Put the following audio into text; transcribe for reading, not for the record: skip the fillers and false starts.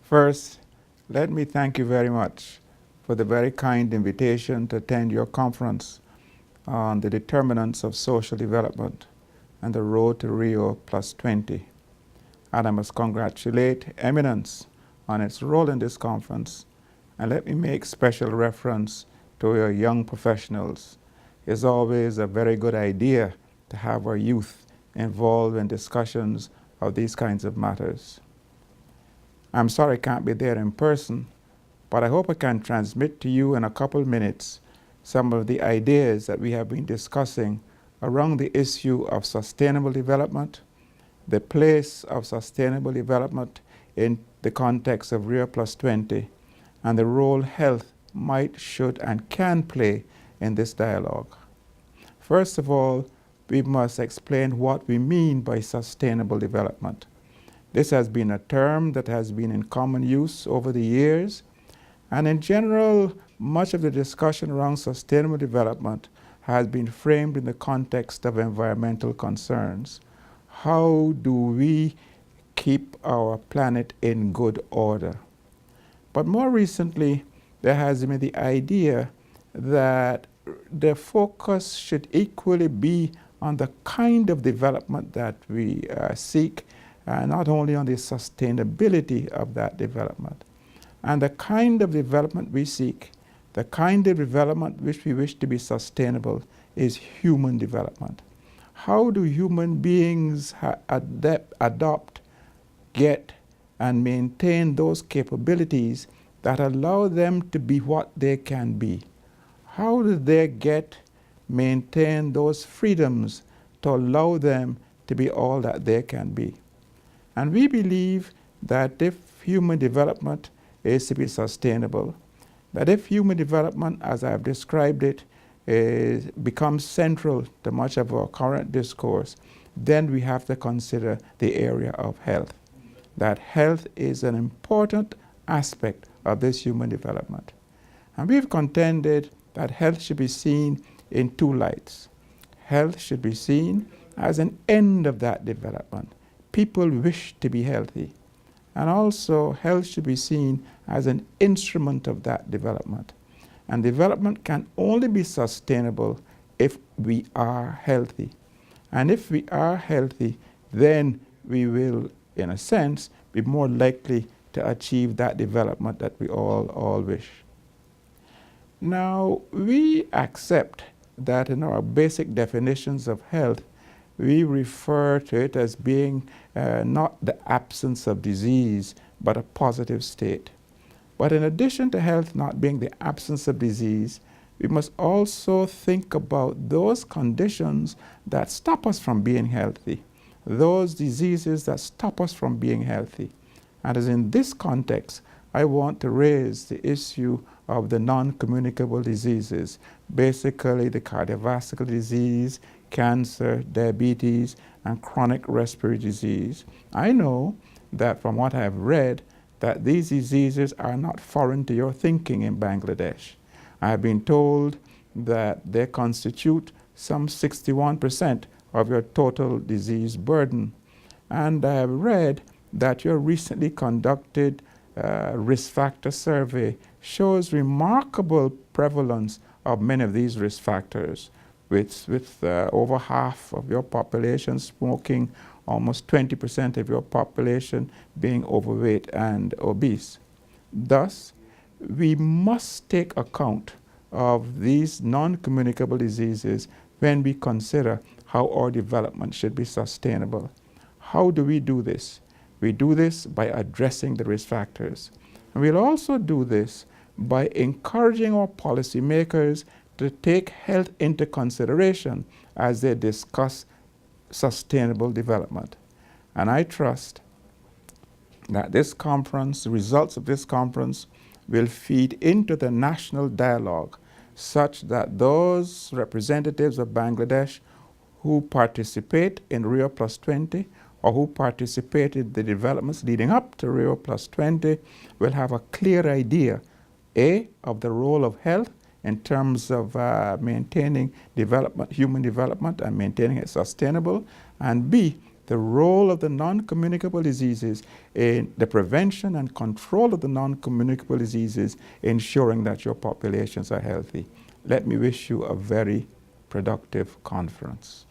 First, let me thank you very much for the very kind invitation to attend your conference on the determinants of social development and the road to Rio plus 20. And I must congratulate Eminence on its role in this conference, and let me make special reference to your young professionals. It's always a very good idea to have our youth involved in discussions of these kinds of matters. I'm sorry I can't be there in person, but I hope I can transmit to you in a couple minutes some of the ideas that we have been discussing around the issue of sustainable development, the place of sustainable development in the context of Rio plus 20, and the role health might, should, and can play in this dialogue. First of all, we must explain what we mean by sustainable development. This has been a term that has been in common use over the years, and in general, much of the discussion around sustainable development has been framed in the context of environmental concerns. How do we keep our planet in good order? But more recently, there has been the idea that the focus should equally be on the kind of development that we seek, not only on the sustainability of that development. And the kind of development we seek, the kind of development which we wish to be sustainable, is human development. How do human beings adopt, get, and maintain those capabilities that allow them to be what they can be? How do they maintain those freedoms to allow them to be all that they can be? And we believe that if human development is to be sustainable, that if human development, as I've described it, becomes central to much of our current discourse, then we have to consider the area of health. That health is an important aspect of this human development. And we've contended that health should be seen in two lights. Health should be seen as an end of that development. People wish to be healthy. And also, health should be seen as an instrument of that development. And development can only be sustainable if we are healthy. And if we are healthy, then we will, in a sense, be more likely to achieve that development that we all wish. Now, we accept that in our basic definitions of health, we refer to it as being not the absence of disease, but a positive state. But in addition to health not being the absence of disease, we must also think about those conditions that stop us from being healthy, those diseases that stop us from being healthy. And as in this context, I want to raise the issue of the non-communicable diseases, basically the cardiovascular disease, cancer, diabetes, and chronic respiratory disease. I know that from what I have read, that these diseases are not foreign to your thinking in Bangladesh. I have been told that they constitute some 61% of your total disease burden. And I have read that your recently conducted risk factor survey shows remarkable prevalence of many of these risk factors, with over half of your population smoking, almost 20% of your population being overweight and obese. Thus, we must take account of these non-communicable diseases when we consider how our development should be sustainable. How do we do this? We do this by addressing the risk factors. And we'll also do this by encouraging our policymakers to take health into consideration as they discuss sustainable development. And I trust that this conference, the results of this conference, will feed into the national dialogue such that those representatives of Bangladesh who participate in Rio plus 20 or who participated in the developments leading up to Rio plus 20 will have a clear idea, A, of the role of health in terms of maintaining development, human development, and maintaining it sustainable, and B, the role of the non-communicable diseases in the prevention and control of the non-communicable diseases, ensuring that your populations are healthy. Let me wish you a very productive conference.